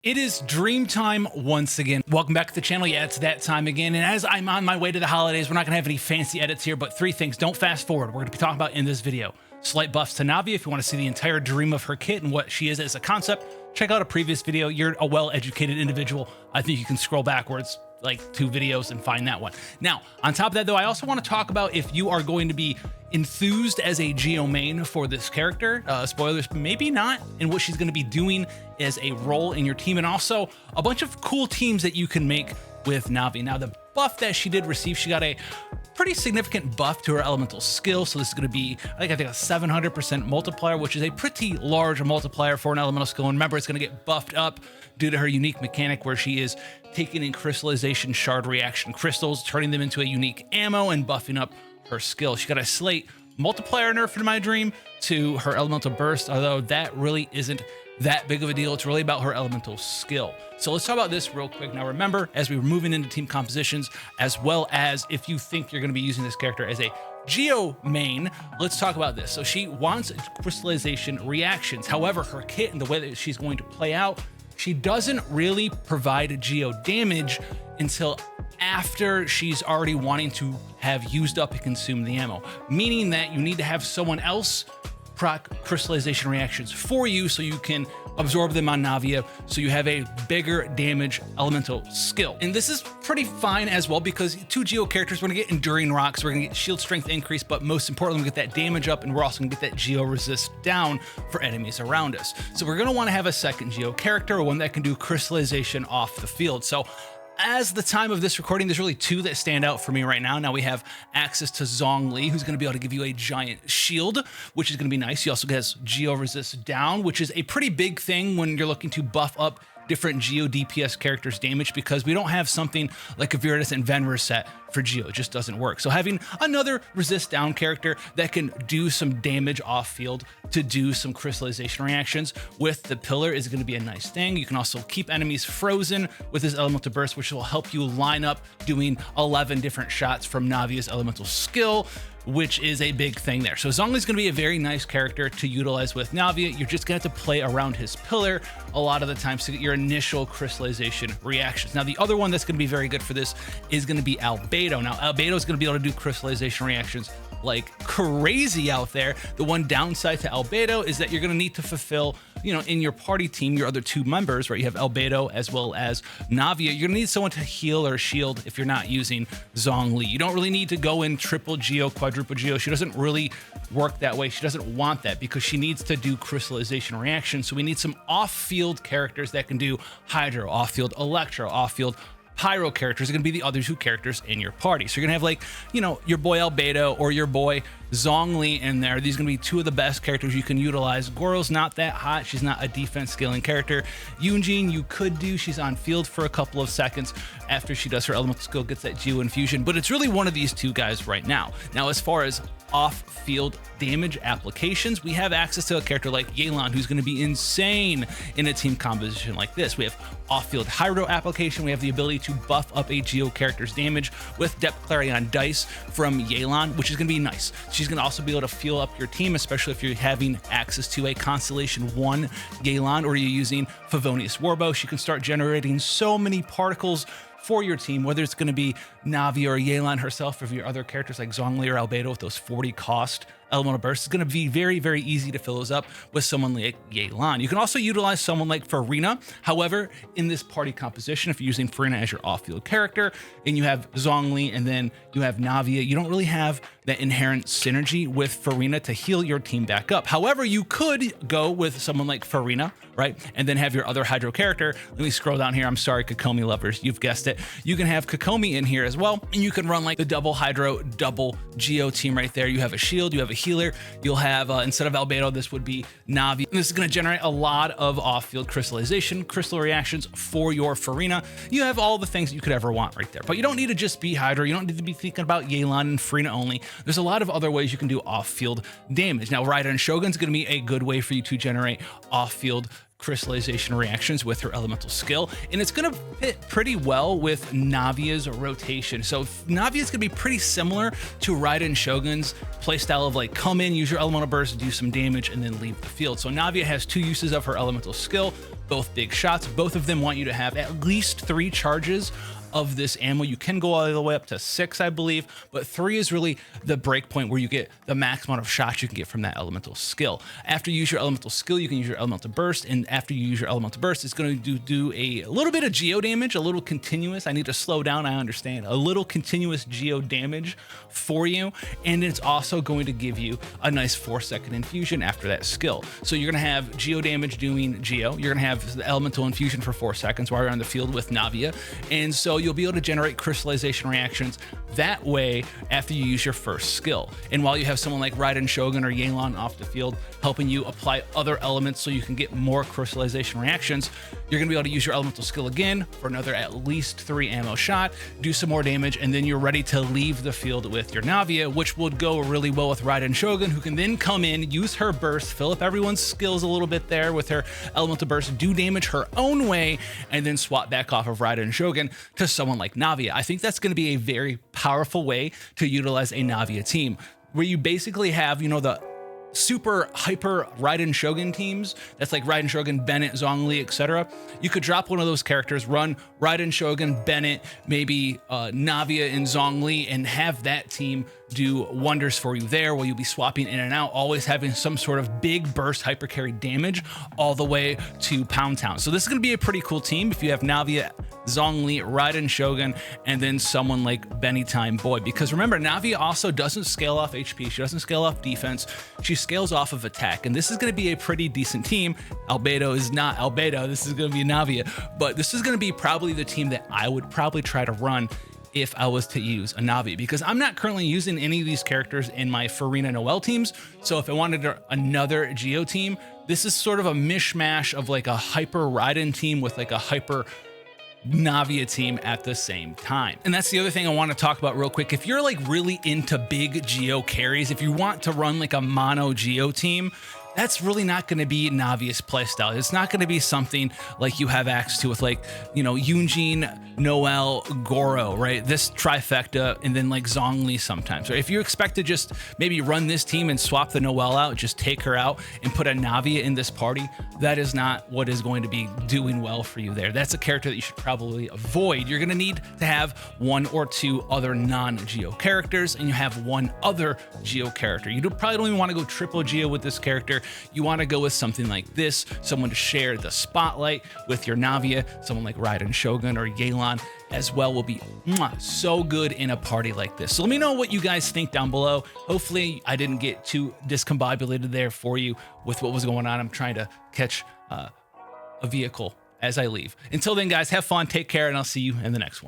It is dream time once again. Welcome back to the channel. Yeah, it's that time again. And as I'm on my way to the holidays, we're not gonna have any fancy edits here, but three things. Don't fast forward. We're gonna be talking about in this video. Slight buffs to Navia. If you want to see the entire dream of her kit and what she is as a concept, check out a previous video. You're a well-educated individual. I think you can scroll backwards like 2 videos and find that one. Now, on top of that though, I also want to talk about if you are going to be enthused as a Geo main for this character, spoilers, maybe not, and what she's going to be doing as a role in your team, and also a bunch of cool teams that you can make with Navia. Now, the buff that she did receive, she got a pretty significant buff to her elemental skill. So this is going to be, I think a 700% multiplier, which is a pretty large multiplier for an elemental skill. And remember, it's going to get buffed up due to her unique mechanic where she is taking in crystallization shard reaction crystals, turning them into a unique ammo and buffing up her skill. She got a slight multiplier nerf in my dream to her elemental burst, although that really isn't that big of a deal. It's really about her elemental skill. So let's talk about this real quick. Now remember, as we're moving into team compositions, as well as if you think you're going to be using this character as a Geo main, let's talk about this. So she wants crystallization reactions. However, her kit and the way that she's going to play out, she doesn't really provide Geo damage until after she's already wanting to have used up and consumed the ammo, meaning that you need to have someone else proc crystallization reactions for you so you can absorb them on Navia, so you have a bigger damage elemental skill. And this is pretty fine as well because 2 Geo characters, we're gonna get Enduring Rocks, we're gonna get shield strength increase, but most importantly, we get that damage up, and we're also gonna get that Geo resist down for enemies around us. So we're gonna wanna have a second Geo character, or one that can do crystallization off the field. So as the time of this recording, there's really 2 that stand out for me right now. Now we have access to Zhongli, who's going to be able to give you a giant shield, which is going to be nice. He also has Geo resist down, which is a pretty big thing when you're looking to buff up different Geo DPS characters' damage, because we don't have something like a Viridis and Venrir set for Geo. It just doesn't work. So having another resist down character that can do some damage off field to do some crystallization reactions with the pillar is going to be a nice thing. You can also keep enemies frozen with his elemental burst, which will help you line up doing 11 different shots from Navia's elemental skill, which is a big thing there. So Zhongli's going to be a very nice character to utilize with Navia. You're just going to have to play around his pillar a lot of the times to get your initial crystallization reactions. Now, the other one that's going to be very good for this is going to be Albedo. Now, Albedo is going to be able to do crystallization reactions like crazy out there. The one downside to Albedo is that you're going to need to fulfill, you know, in your party team, your other 2 members, right? You have Albedo as well as Navia. You're going to need someone to heal or shield if you're not using Zhongli. You don't really need to go in triple Geo, quadruple Geo. She doesn't really work that way. She doesn't want that because she needs to do crystallization reactions. So we need some off-field characters that can do Hydro, off-field Electro, off-field Pyro characters are going to be the other 2 characters in your party. So you're going to have, like, you know, your boy Albedo or your boy Zhongli in there. These are going to be 2 of the best characters you can utilize. Goro's not that hot. She's not a defense scaling character. Yunjin, you could do. She's on field for a couple of seconds after she does her elemental skill, gets that Geo infusion, but it's really one of these 2 guys right now. Now, as far as off-field damage applications, we have access to a character like Yelan, who's going to be insane in a team composition like this. We have off-field Hydro application. We have the ability to buff up a Geo character's damage with Depth Clarity on dice from Yelan, which is going to be nice. She's going to also be able to fuel up your team, especially if you're having access to a Constellation 1 Yelan, or you're using Favonius Warbow. She can start generating so many particles for your team, whether it's going to be Navia or Yelan herself, or if your other characters like Zhongli or Albedo with those 40 cost elemental bursts. It's going to be very, very easy to fill those up with someone like Yelan. You can also utilize someone like Farina. However, in this party composition, if you're using Farina as your off-field character and you have Zhongli and then you have Navia, you don't really have that inherent synergy with Farina to heal your team back up. However, you could go with someone like Farina, right? And then have your other Hydro character. Let me scroll down here. I'm sorry, Kokomi lovers, you've guessed it. You can have Kokomi in here as well, and you can run like the double Hydro, double Geo team right there. You have a shield, you have a healer, you'll have, instead of Albedo, this would be Navia. And this is going to generate a lot of off-field crystallization, crystal reactions for your Farina. You have all the things that you could ever want right there. But you don't need to just be Hydra. You don't need to be thinking about Yelan and Farina only. There's a lot of other ways you can do off-field damage. Now, Raiden Shogun is going to be a good way for you to generate off-field crystallization reactions with her elemental skill, and it's going to fit pretty well with Navia's rotation. So Navia is going to be pretty similar to Raiden Shogun's playstyle of like come in, use your elemental burst, do some damage, and then leave the field. So Navia has 2 uses of her elemental skill. both big shots. Both of them want you to have at least 3 charges of this ammo. You can go all the way up to 6, I believe, but 3 is really the break point where you get the max amount of shots you can get from that elemental skill. After you use your elemental skill, you can use your elemental burst, and after you use your elemental burst, it's going to do a little bit of geo damage, a little continuous. I need to slow down, I understand. A little continuous geo damage for you, and it's also going to give you a nice 4-second infusion after that skill. So you're going to have geo damage doing geo. You're going to have the elemental infusion for 4 seconds while you're on the field with Navia, and so you'll be able to generate crystallization reactions that way after you use your first skill. And while you have someone like Raiden Shogun or Yelan off the field helping you apply other elements so you can get more crystallization reactions, you're going to be able to use your elemental skill again for another at least 3 ammo shot, do some more damage, and then you're ready to leave the field with your Navia, which would go really well with Raiden Shogun, who can then come in, use her burst, fill up everyone's skills a little bit there with her elemental burst, do damage her own way, and then swap back off of Raiden Shogun to someone like Navia. I think that's going to be a very powerful way to utilize a Navia team, where you basically have, you know, the super hyper Raiden Shogun teams. That's like Raiden Shogun, Bennett, Zhongli, etc. You could drop one of those characters, run Raiden Shogun, Bennett, maybe Navia and Zhongli, and have that team do wonders for you there, while you'll be swapping in and out, always having some sort of big burst hyper carry damage all the way to Pound Town. So this is going to be a pretty cool team if you have Navia, Zhongli, Raiden Shogun, and then someone like Benny Time Boy. Because remember, Navia also doesn't scale off HP, she doesn't scale off defense, she scales off of attack, and this is going to be a pretty decent team. Albedo is not Albedo, this is going to be Navia, but this is going to be probably the team that I would probably try to run if I was to use a Navia, because I'm not currently using any of these characters in my Farina Noel teams. So if I wanted another Geo team, this is sort of a mishmash of like a hyper Raiden team with like a hyper Navia team at the same time. And that's the other thing I want to talk about real quick. If you're like really into big Geo carries, if you want to run like a mono Geo team, that's really not going to be Navia's playstyle. It's not going to be something like you have access to with, like, you know, Yunjin, Noel, Goro, right? This trifecta, and then like Zhongli sometimes. Right? If you expect to just maybe run this team and swap the Noel out, just take her out and put a Navia in this party, that is not what is going to be doing well for you there. That's a character that you should probably avoid. You're going to need to have 1 or 2 other non-Geo characters, and you have 1 other Geo character. You probably don't even want to go triple Geo with this character. You want to go with something like this, someone to share the spotlight with your Navia. Someone like Raiden Shogun or Yelan as well will be so good in a party like this. So let me know what you guys think down below. Hopefully I didn't get too discombobulated there for you with what was going on. I'm trying to catch a vehicle as I leave. Until then, guys, have fun, take care, and I'll see you in the next one.